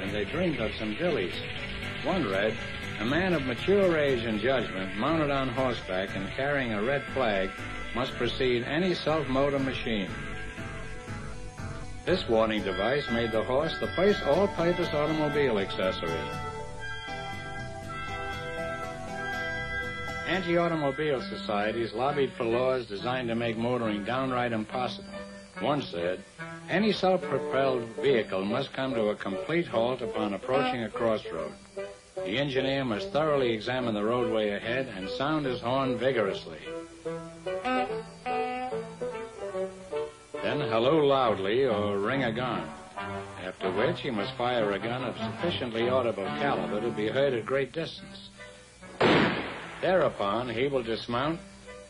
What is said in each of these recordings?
And they dreamed of some dillies. One read, "A man of mature age and judgment, mounted on horseback and carrying a red flag, must precede any self-motor machine." This warning device made the horse the first all-purpose automobile accessory. Anti-automobile societies lobbied for laws designed to make motoring downright impossible. One said, "Any self-propelled vehicle must come to a complete halt upon approaching a crossroad. The engineer must thoroughly examine the roadway ahead and sound his horn vigorously. Then halloo loudly or ring a gong, after which he must fire a gun of sufficiently audible caliber to be heard at great distance. Thereupon he will dismount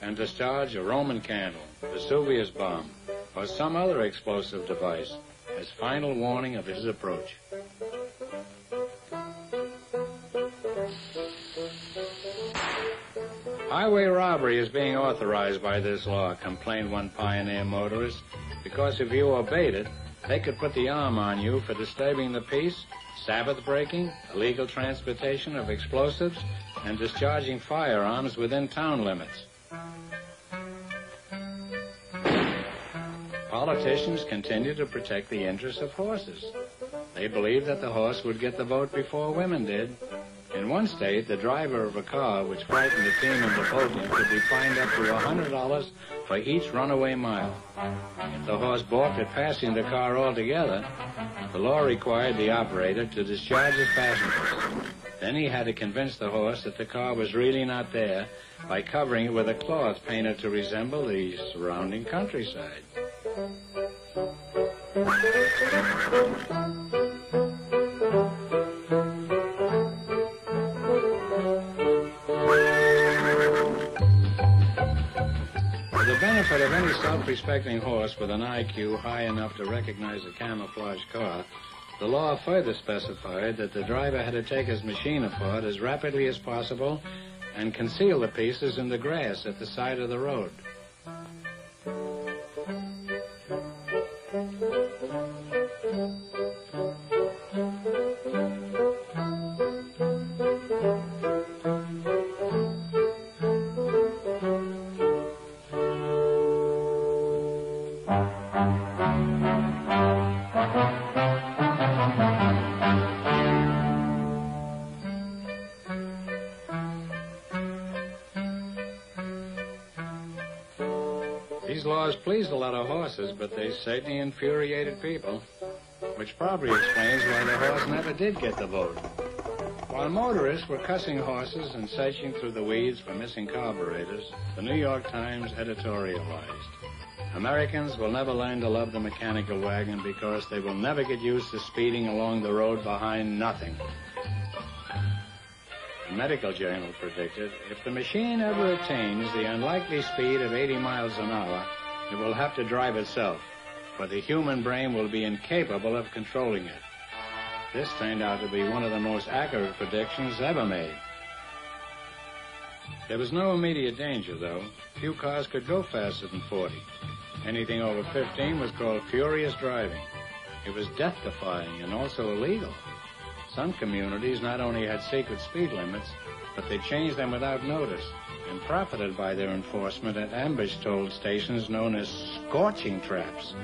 and discharge a Roman candle, Vesuvius bomb, or some other explosive device as final warning of his approach." "Highway robbery is being authorized by this law," complained one pioneer motorist, "because if you obeyed it, they could put the arm on you for disturbing the peace, Sabbath breaking, illegal transportation of explosives, and discharging firearms within town limits." Politicians continued to protect the interests of horses. They believed that the horse would get the vote before women did. In one state, the driver of a car which frightened a team into bolting could be fined up to $100 for each runaway mile. If the horse balked at passing the car altogether, the law required the operator to discharge his passengers. Then he had to convince the horse that the car was really not there by covering it with a cloth painted to resemble the surrounding countryside. For the benefit of any self-respecting horse with an IQ high enough to recognize a camouflage car, the law further specified that the driver had to take his machine apart as rapidly as possible and conceal the pieces in the grass at the side of the road. These laws pleased a lot of horses, but they certainly infuriated people, which probably explains why the horse never did get the vote. While motorists were cussing horses and searching through the weeds for missing carburetors, the New York Times editorialized, "Americans will never learn to love the mechanical wagon because they will never get used to speeding along the road behind nothing." The medical journal predicted, if the machine ever attains the unlikely speed of 80 miles an hour, it will have to drive itself, for the human brain will be incapable of controlling it. This turned out to be one of the most accurate predictions ever made. There was no immediate danger, though. Few cars could go faster than 40. Anything over 15 was called furious driving. It was death-defying and also illegal. Some communities not only had secret speed limits, but they changed them without notice and profited by their enforcement at ambush toll stations known as scorching traps.